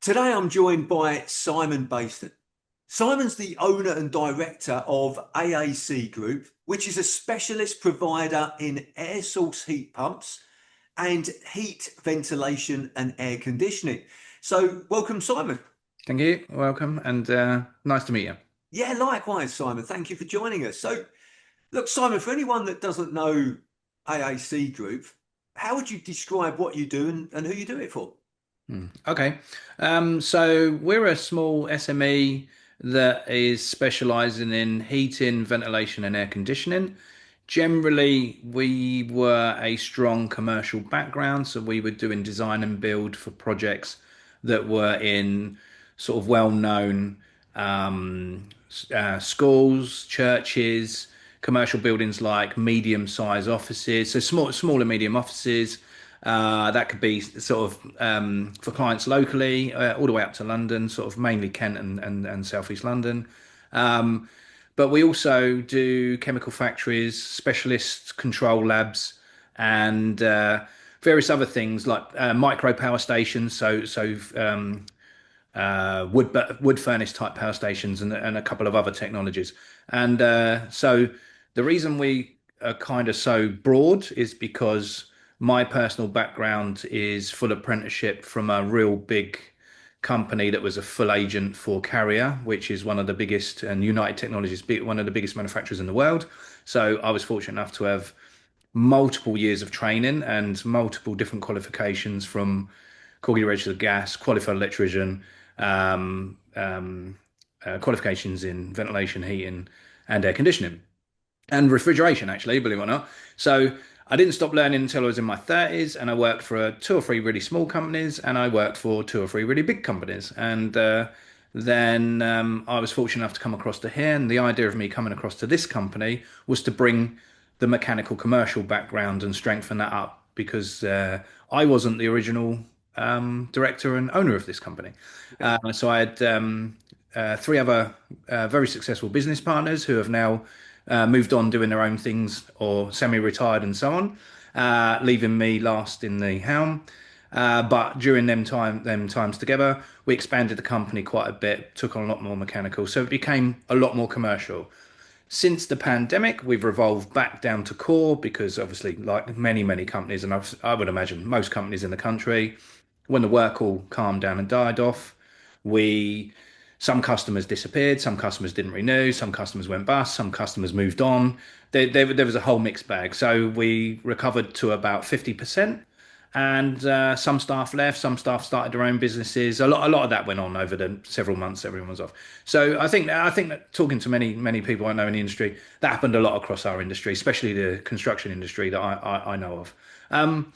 Today I'm joined by Simon Baseden. Simon's the owner and director of AAC Group, which is a specialist provider in air source heat pumps and heat, ventilation and air conditioning. So welcome, Simon. Thank you. Welcome, and nice to meet you. Yeah, likewise, Simon. Thank you for joining us. So look, Simon, for anyone that doesn't know AAC Group, how would you describe what you do and who you do it for? Okay. So we're a small SME that is specializing in heating, ventilation, and air conditioning. Generally, we were a strong commercial background, so we were doing design and build for projects that were in sort of well-known schools, churches, commercial buildings like medium-sized offices, so small and medium offices. That could be sort of for clients locally, all the way up to London, sort of mainly Kent and Southeast London. Um, but we also do chemical factories, specialist control labs, and various other things like micro power stations. Wood furnace type power stations and a couple of other technologies. And so the reason we are kind of so broad is because my personal background is full apprenticeship from a real big company that was a full agent for Carrier, which is one of the biggest, and United Technologies, one of the biggest manufacturers in the world. So I was fortunate enough to have multiple years of training and multiple different qualifications from corrugate registered gas, qualified electrician, qualifications in ventilation, heating, and air conditioning, and refrigeration, actually, believe it or not. So I didn't stop learning until I was in my 30s, and I worked for two or three really small companies, and I worked for two or three really big companies. And then I was fortunate enough to come across to here, and the idea of me coming across to this company was to bring the mechanical commercial background and strengthen that up because I wasn't the original director and owner of this company. Okay. So I had three other very successful business partners who have now moved on doing their own things or semi-retired and so on, leaving me last in the helm. But during them times together, we expanded the company quite a bit, took on a lot more mechanical, so it became a lot more commercial. Since the pandemic, we've revolved back down to core because obviously, like many companies, and I would imagine most companies in the country, when the work all calmed down and died off, we some customers disappeared, some customers didn't renew, some customers went bust, some customers moved on. There was a whole mixed bag. So we recovered to about 50%, and some staff left, some staff started their own businesses. A lot of that went on over the several months everyone was off. So I think that talking to many people I know in the industry, that happened a lot across our industry, especially the construction industry that I know of. Um,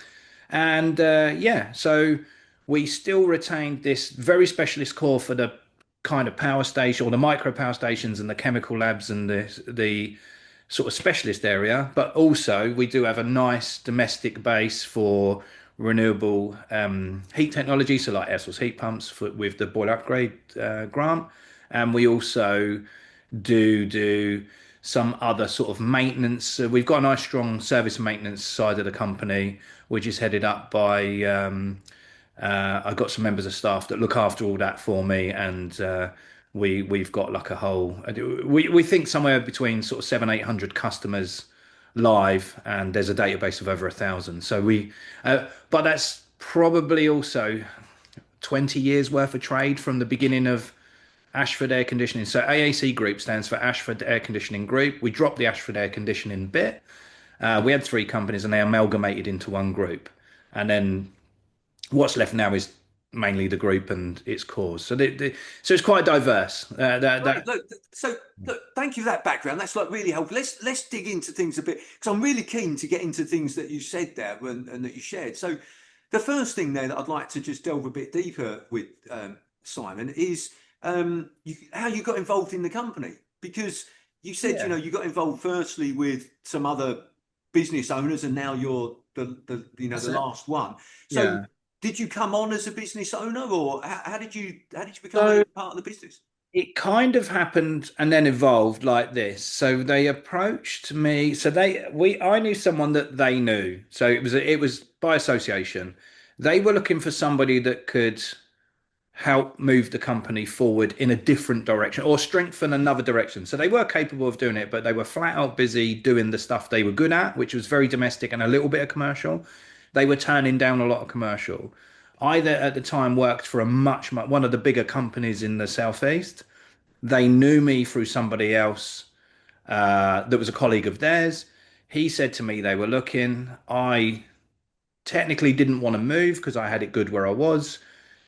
and yeah, so we still retained this very specialist core for the kind of power station or the micro power stations and the chemical labs and the sort of specialist area, but also we do have a nice domestic base for renewable heat technology, so like air source heat pumps with the boiler upgrade grant, and we also do some other sort of maintenance. So we've got a nice strong service and maintenance side of the company, which is headed up by I've got some members of staff that look after all that for me, and we've got like a whole. We think somewhere between sort of 700-800 customers live, and there's a database of over 1,000. But that's probably also 20 years worth of trade from the beginning of Ashford Air Conditioning. So AAC Group stands for Ashford Air Conditioning Group. We dropped the Ashford Air Conditioning bit. We had three companies, and they amalgamated into one group, and then what's left now is mainly the group and its cause. So it's quite diverse. Right. Look, thank you for that background. That's like really helpful. Let's dig into things a bit because I'm really keen to get into things that you said there and that you shared. So the first thing there that I'd like to just delve a bit deeper with Simon is how you got involved in the company because you said Yeah, you got involved firstly with some other business owners and now you're that's the it. last one. So Yeah. did you come on as a business owner or how did you become a So part of the business? it kind of happened and then evolved like this. So they approached me. So I knew someone that they knew. So it was by association. They were looking for somebody that could help move the company forward in a different direction or strengthen another direction. So they were capable of doing it, but they were flat out busy doing the stuff they were good at, which was very domestic and a little bit of commercial. They were turning down a lot of commercial. I, at the time, worked for a one of the bigger companies in the southeast. They knew me through somebody else that was a colleague of theirs. He said to me they were looking. I technically didn't want to move because I had it good where I was,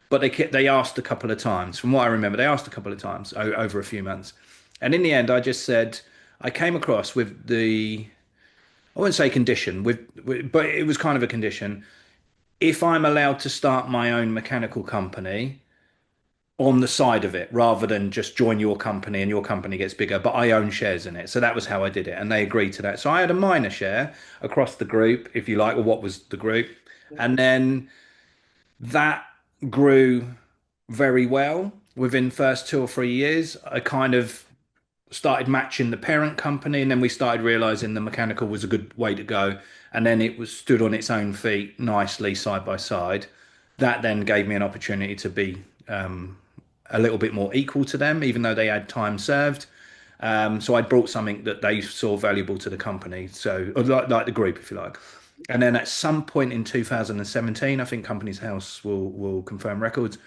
but they asked a couple of times. From what I remember, they asked a couple of times over a few months, and in the end, I just said I came across with the, I wouldn't say condition but it was kind of a condition. If I'm allowed to start my own mechanical company on the side of it rather than just join your company and your company gets bigger, but I own shares in it. So that was how I did it. And they agreed to that. So I had a minor share across the group, if you like, or what was the group. And then that grew very well within first 2 or 3 years. I kind of started matching the parent company, and then we started realizing the mechanical was a good way to go. And then it was stood on its own feet nicely side by side. That then gave me an opportunity to be a little bit more equal to them, even though they had time served. So I brought something that they saw valuable to the company, so or like the group, if you like. And then at some point in 2017, I think Companies House will confirm records.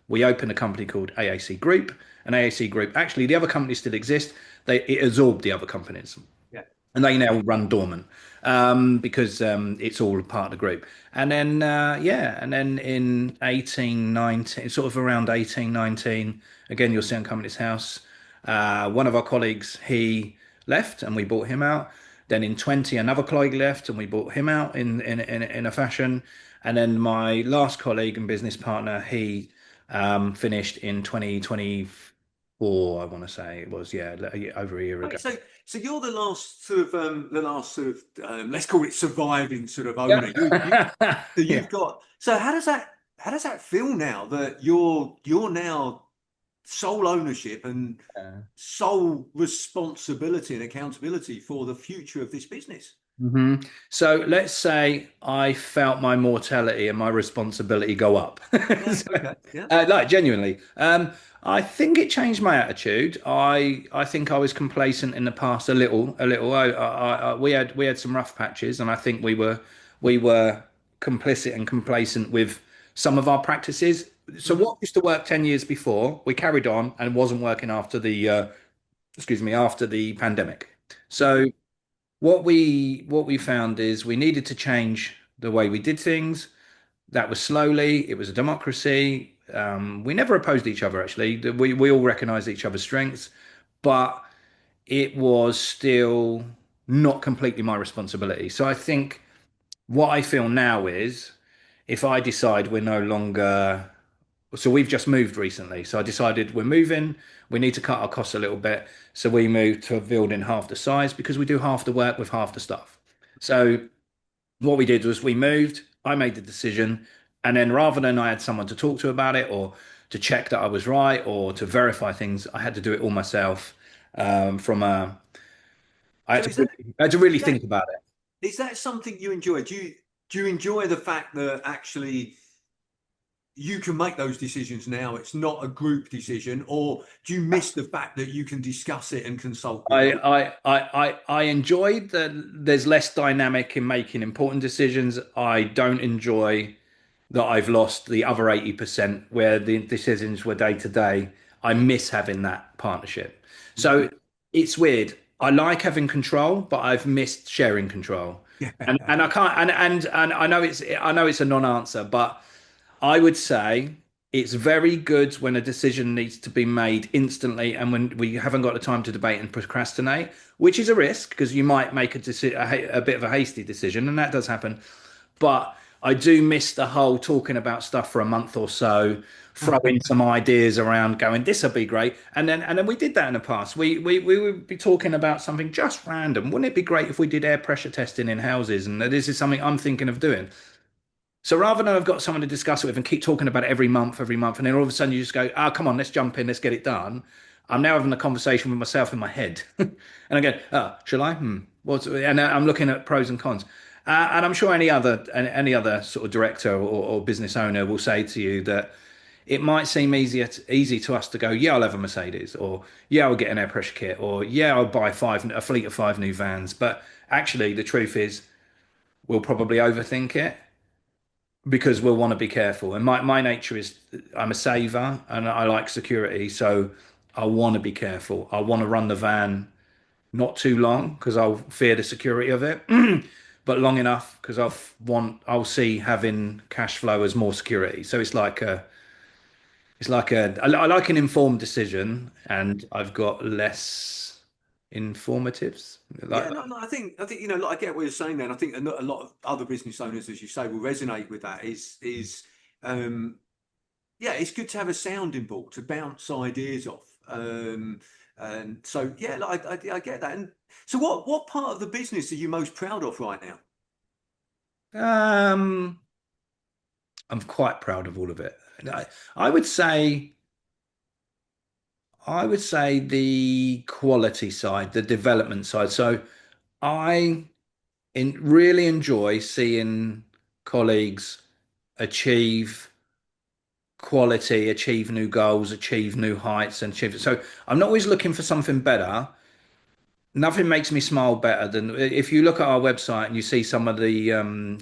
We opened a company called AAC Group, and AAC Group actually the other companies still exist. It absorbed the other companies, Yeah. and they now run dormant because it's all part of the group. And then yeah, and then in 1819, sort of around 1819, again you'll see on Companies House, one of our colleagues, he left and we bought him out. Then in 20, another colleague left and we bought him out in a fashion. And then my last colleague and business partner, he finished in 2024, I want to say it was, yeah, over a year Okay, ago. so you're the last sort of let's call it surviving sort of owner. Yeah. So Yeah. you've got, so how does that feel now that you're now sole ownership and sole responsibility and accountability for the future of this business? hmm So let's say I felt my mortality and my responsibility go up. Yeah. So, Okay. Yeah. like genuinely, I think it changed my attitude. I think I was complacent in the past a little. We had some rough patches, and I think we were complicit and complacent with some of our practices. So Mhm. what used to work 10 years before, we carried on and wasn't working after the excuse me, after the pandemic. Yeah. So what we found is we needed to change the way we did things. That was slowly. It was a democracy. We never opposed each other. Actually, we all recognised each other's strengths, but it was still not completely my responsibility. So I think what I feel now is if I decide we're no longer, so we've just moved recently. So I decided we're moving. We need to cut our costs a little bit. So we moved to a building half the size because we do half the work with half the stuff. So what we did was we moved. I made the decision, and then rather than I had someone to talk to about it or to check that I was right or to verify things, I had to do it all myself. From a, So is I had to really is that think about it. is that something you enjoy? Do you enjoy the fact that actually you can make those decisions now? It's not a group decision, or do you miss the fact that you can discuss it and consult with I, others? I enjoyed that there's less dynamic in making important decisions. I don't enjoy that I've lost the other 80% where the decisions were day to day. I miss having that partnership. So it's weird. I like having control, but I've missed sharing control. Yeah. And I can't and I know it's a non-answer, but I would say it's very good when a decision needs to be made instantly and when we haven't got the time to debate and procrastinate, which is a risk because you might make a bit of a hasty decision, and that does happen. But I do miss the whole talking about stuff for a month or so, throwing some ideas around, going, this would be great. And then we did that in the past. We would be talking about something just random. Wouldn't it be great if we did air pressure testing in houses? And this is something I'm thinking of doing. So rather than I've got someone to discuss it with and keep talking about it every month, and then all of a sudden you just go, oh, come on, let's jump in, let's get it done. I'm now having a conversation with myself in my head. And I go, oh, shall I? And I'm looking at pros and cons. And I'm sure any other sort of director or business owner will say to you that it might seem easy to us to go, yeah, I'll have a Mercedes, or yeah, I'll get an air pressure kit, or yeah, I'll buy a fleet of 5 new vans. But actually, the truth is, we'll probably overthink it because we'll want to be careful. And my nature is I'm a saver and I like security, so I want to be careful. I want to run the van not too long because I'll fear the security of it, but long enough because I'll see having cash flow as more security. So I like an informed decision, and I've got less informatives. Yeah, no, no, I think like, I get what you're saying there, and I think a lot of other business owners, as you say, will resonate with that. Um, yeah, it's good to have a sounding board to bounce ideas off. And so, yeah, like, I get that. And so, what part of the business are you most proud of right now? Um, I'm quite proud of all of it. I would say I would say the quality side, the development side. So I really enjoy seeing colleagues achieve quality, achieve new goals, achieve new heights, and achieve. So I'm not always looking for something better. Nothing makes me smile better than if you look at our website and you see some of the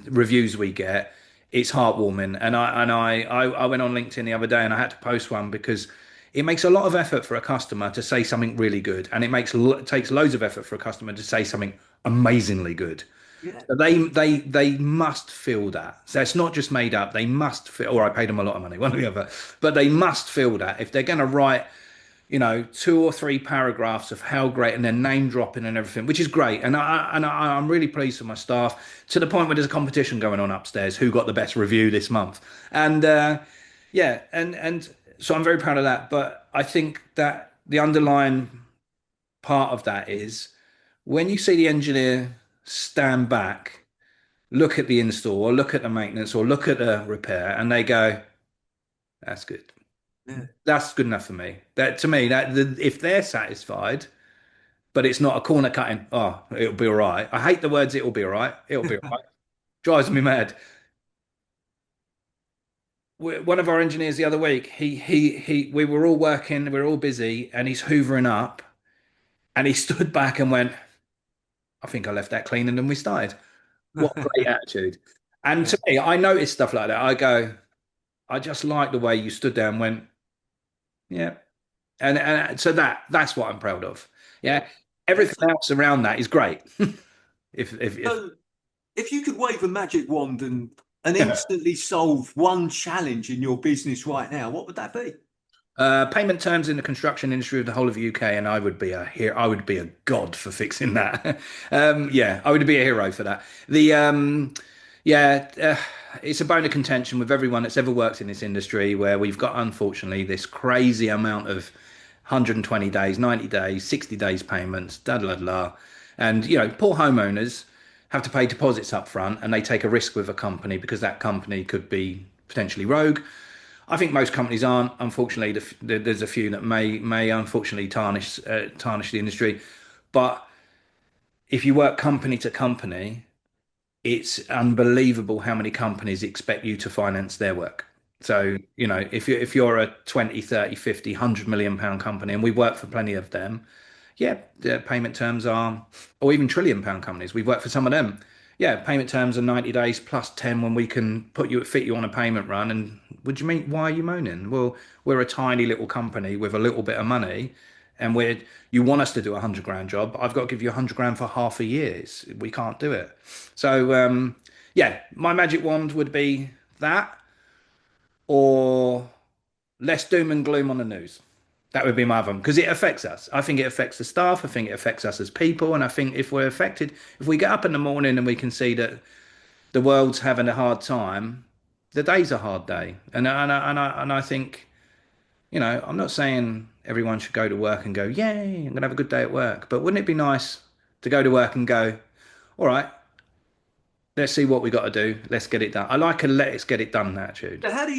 reviews we get. It's heartwarming, and I went on LinkedIn the other day and I had to post one because it makes a lot of effort for a customer to say something really good, and it takes loads of effort for a customer to say something amazingly good. Yeah, So they must feel that. So it's not just made up. They must feel, or I paid them a lot of money, one or the other. But they must feel that if they're going to write, 2 or 3 paragraphs of how great, and then name dropping and everything, which is great. I'm really pleased with my staff to the point where there's a competition going on upstairs who got the best review this month. And yeah, and so I'm very proud of that. But I think that the underlying part of that is when you see the engineer stand back, look at the install, or look at the maintenance, or look at the repair, and they go, "That's good." yeah. That's good enough for me. That to me, if they're satisfied, but it's not a corner cutting. Oh, it'll be all right. I hate the words. It'll be all right. It'll be all right. Drives me mad. One of our engineers the other week, we were all working, we were all busy, and he's hoovering up, and he stood back and went, "I think I left that cleaner than we started." What a great attitude! And Yeah. to me, I notice stuff like that. I go, I just like the way you stood there and went, "Yeah." And so that's what I'm proud of. Yeah, everything Excellent. else around that is great. If So, if you could wave a magic wand and instantly solve one challenge in your business right now, what would that be? payment terms in the construction industry of the whole of the UK, and I would be a hero. I would be a god for fixing that. Yeah, I would be a hero for that. The Yeah, it's a bone of contention with everyone that's ever worked in this industry, where we've got, unfortunately, this crazy amount of 120 days, 90 days, 60 days payments, da da da da. And, poor homeowners have to pay deposits up front, and they take a risk with a company because that company could be potentially rogue. I think most companies aren't. Unfortunately, there's a few that may unfortunately tarnish the industry. But if you work company to company, it's unbelievable how many companies expect you to finance their work. So, if you're a 20, 30, 50, 100 million pound company, and we work for plenty of them, yeah, the payment terms are, or even trillion-pound companies, we've worked for some of them. Yeah, payment terms are 90 days plus 10 when we can fit you on a payment run. And would you mean, why are you moaning? Well, we're a tiny little company with a little bit of money, and you want us to do a 100 grand job. I've got to give you 100 grand for half a year. We can't do it. So, yeah, my magic wand would be that, or less doom and gloom on the news. That would be my other one because it affects us. I think it affects the staff. I think it affects us as people. And I think if we're affected, if we get up in the morning and we can see that the world's having a hard time, the day's a hard day. And I think, I'm not saying everyone should go to work and go, yay, I'm going to have a good day at work. But wouldn't it be nice to go to work and go, all right, let's see what we got to do. Let's get it done. I like a let's get it done attitude. So how do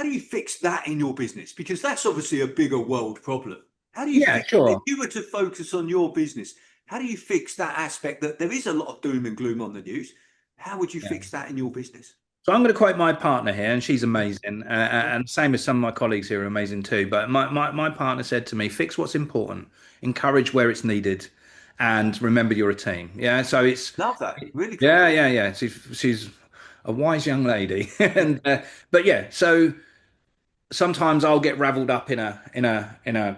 you fix that in your business? Because that's obviously a bigger world problem. How do you Yeah, fix if sure. you were to focus on your business? How do you fix that aspect that there is a lot of doom and gloom on the news? How would you Yeah. fix that in your business? So I'm going to quote my partner here, and she's amazing, and same as some of my colleagues here are amazing too. But my partner said to me, "Fix what's important, encourage where it's needed, and remember you're a team." Yeah, so it's Love that. Really cool. yeah. She's a wise young lady, and but yeah. So sometimes I'll get raveled up in a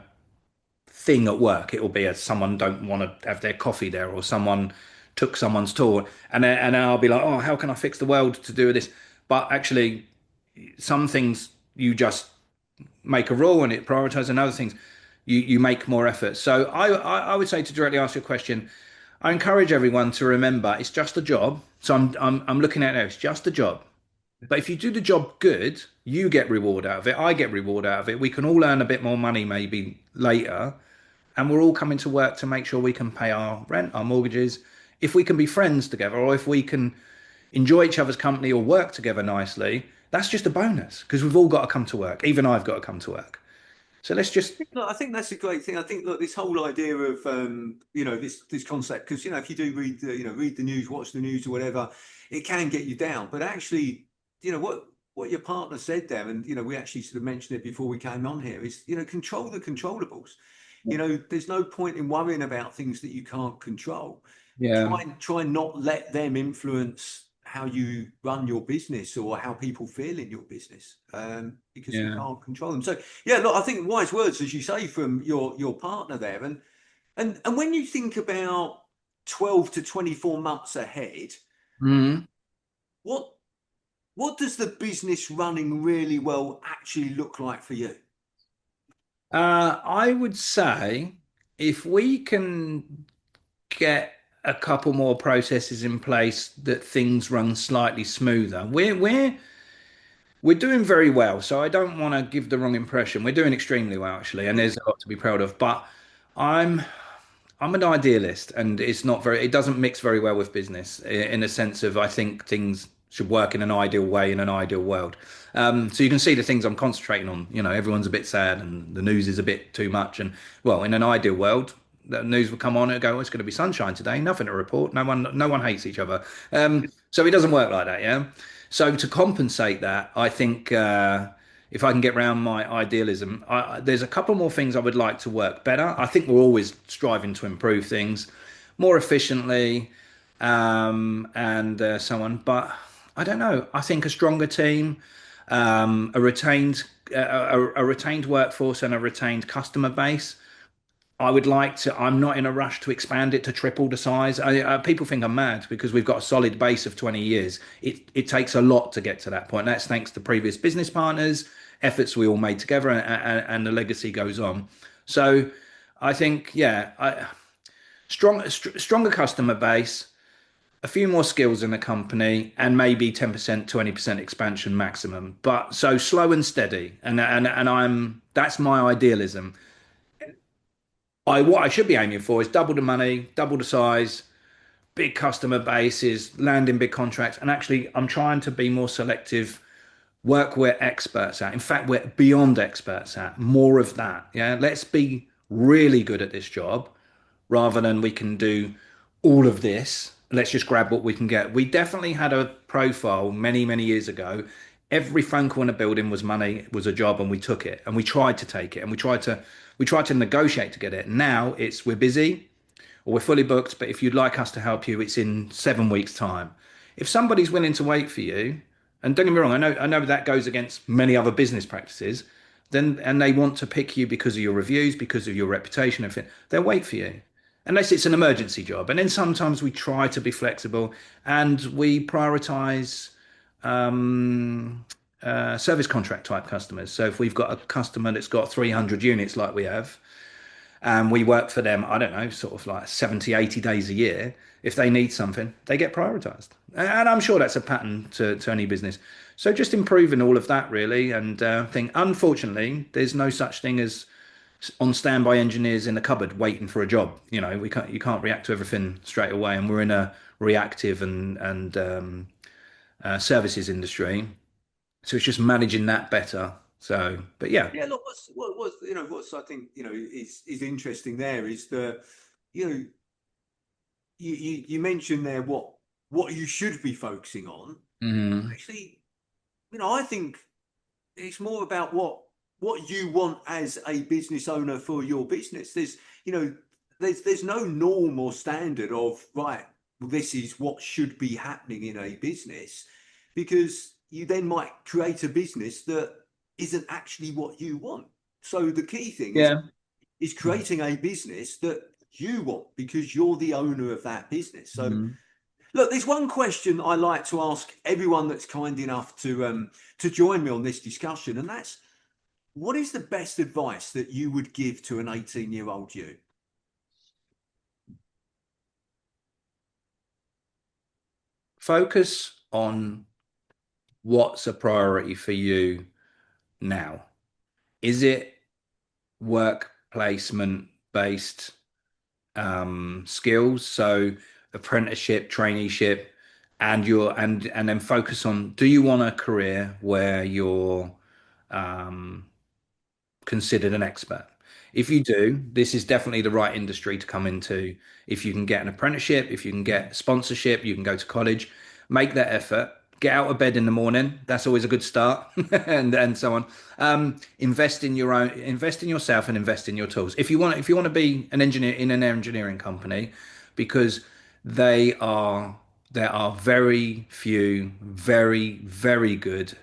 thing at work. It will be as someone don't want to have their coffee there, or someone took someone's tour, and then I'll be like, oh, how can I fix the world to do with this? But actually, some things you just make a rule and it prioritizes, and other things you make more effort. So I would say, to directly answer your question, I encourage everyone to remember it's just a job. So I'm looking at it now, it's just a job. But if you do the job good, you get reward out of it. I get reward out of it. We can all earn a bit more money maybe later, and we're all coming to work to make sure we can pay our rent, our mortgages. If we can be friends together, or if we can enjoy each other's company or work together nicely, that's just a bonus because we've all got to come to work. Even I've got to come to work. So let's just, Look, I think that's a great thing. I think, look, this whole idea of this concept, because if you do read the read the news, watch the news or whatever, it can get you down. But actually, what your partner said there, and we actually sort of mentioned it before we came on here, is control the controllables. There's no point in worrying about things that you can't control. yeah, Try and not let them influence how you run your business or how people feel in your business, because you yeah. can't control them. So yeah, look, I think wise words, as you say, from your partner there. And when you think about 12 to 24 months ahead, Mm. what what does the business running really well actually look like for you? I would say if we can get a couple more processes in place that things run slightly smoother, we're doing very well. So I don't want to give the wrong impression. We're doing extremely well actually, and there's a lot to be proud of. But I'm I'm an idealist, and it's not very. It doesn't mix very well with business in a sense of I think things should work in an ideal way in an ideal world. So you can see the things I'm concentrating on. Everyone's a bit sad, and the news is a bit too much. And well, in an ideal world, the news will come on and go, oh, it's going to be sunshine today. Nothing to report. No one hates each other. So it doesn't work like that. Yeah. So to compensate that, I think. If I can get around my idealism, there's a couple more things I would like to work better. I think we're always striving to improve things more efficiently, and so on. But I don't know. I think a stronger team, a retained workforce, and a retained customer base. I would like to. I'm not in a rush to expand it to triple the size. People think I'm mad because we've got a solid base of 20 years. It takes a lot to get to that point. That's thanks to previous business partners, efforts we all made together, and the legacy goes on. So I think, yeah, stronger customer base, a few more skills in the company, and maybe 10%, 20% expansion maximum. But so slow and steady, and I'm that's my idealism. What I should be aiming for is double the money, double the size, big customer bases, landing big contracts, and actually I'm trying to be more selective, work where experts at. In fact, we're beyond experts at. More of that. Yeah. Let's be really good at this job rather than we can do all of this. Let's just grab what we can get. We definitely had a profile many, many years ago. Every phone call in a building was money, was a job, and we took it, and we tried to take it, and we tried to negotiate to get it. Now it's we're busy or we're fully booked, but if you'd like us to help you, it's in 7 weeks' time. If somebody's willing to wait for you, and don't get me wrong, I know that goes against many other business practices, then and they want to pick you because of your reviews, because of your reputation, everything, they'll wait for you. Unless it's an emergency job. And then sometimes we try to be flexible and we prioritize service contract type customers. So if we've got a customer that's got 300 units like we have, and we work for them, I don't know, sort of like 70, 80 days a year. If they need something, they get prioritized. And I'm sure that's a pattern to any business. So just improving all of that really. And think, unfortunately, there's no such thing as on standby engineers in the cupboard waiting for a job. You can't react to everything straight away. And we're in a reactive and services industry. So it's just managing that better. So, but yeah. Yeah, look, what's I think is interesting there is that you know you mentioned there what you should be focusing on, Mm. Actually, I think it's more about what you want as a business owner for your business. There's no norm or standard of right, this is what should be happening in a business, because you then might create a business that isn't actually what you want. So the key thing is Yeah. is creating a business that you want because you're the owner of that business. So Mm. look, there's one question I like to ask everyone that's kind enough to join me on this discussion, and that's, what is the best advice that you would give to an 18-year-old you? Focus on what's a priority for you now. Is it work placement based skills? So apprenticeship, traineeship, and then focus on, do you want a career where you're um, considered an expert? If you do, this is definitely the right industry to come into. If you can get an apprenticeship, if you can get sponsorship, you can go to college, make that effort, get out of bed in the morning. That's always a good start, and so on. Invest in your own, invest in yourself, and invest in your tools. If you want to be an engineer in an engineering company, because they are there are very few, very, very good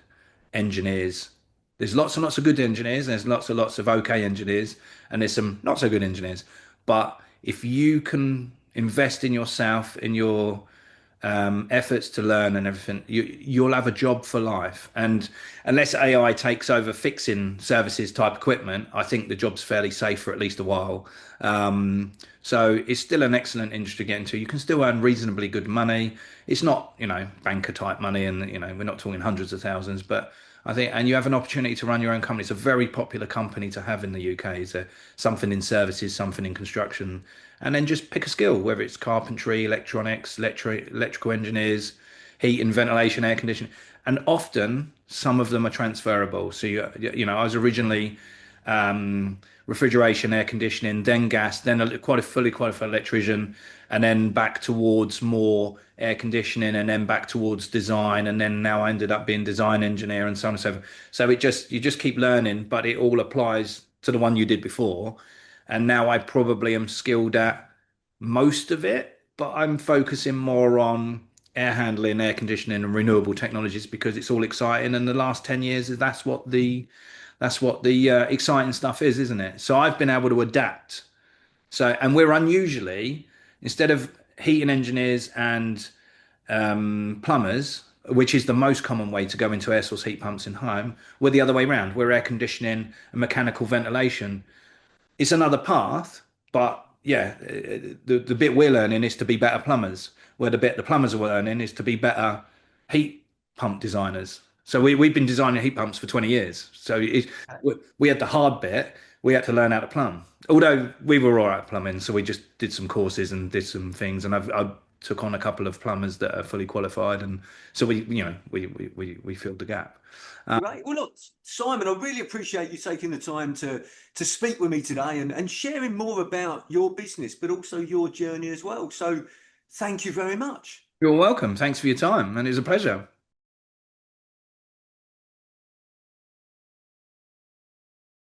engineers. There's lots and lots of good engineers, there's lots and lots of okay engineers, and there's some not so good engineers. But if you can invest in yourself, in your efforts to learn and everything, you'll have a job for life. And unless AI takes over fixing services type equipment, I think the job's fairly safe for at least a while. So it's still an excellent industry to get into. You can still earn reasonably good money. It's not, banker type money, and we're not talking hundreds of thousands, but I think, and you have an opportunity to run your own company. It's a very popular company to have in the UK. Is there something in services, something in construction, and then just pick a skill, whether it's carpentry, electronics, electrical engineers, heat and ventilation, air conditioning, and often some of them are transferable. So I was originally refrigeration, air conditioning, then gas, then quite a fully qualified electrician, and then back towards more air conditioning, and then back towards design, and then now I ended up being design engineer, and so on and so forth. So you just keep learning, but it all applies to the one you did before. And now I probably am skilled at most of it, but I'm focusing more on air handling, air conditioning, and renewable technologies because it's all exciting. And the last 10 years, that's what the exciting stuff is, isn't it? So I've been able to adapt. So, and we're unusually, instead of heating engineers and plumbers, which is the most common way to go into air source heat pumps in home, we're the other way around. We're air conditioning and mechanical ventilation. It's another path, but yeah, the bit we're learning is to be better plumbers, where the bit the plumbers are learning is to be better heat pump designers. So we've been designing heat pumps for 20 years. So we had the hard bit, we had to learn how to plumb. Although we were all right at plumbing, so we just did some courses and did some things, and I took on a couple of plumbers that are fully qualified, and so we filled the gap. Great. Well, look, Simon, I really appreciate you taking the time to speak with me today and sharing more about your business, but also your journey as well. So thank you very much. You're welcome. Thanks for your time, and it was a pleasure.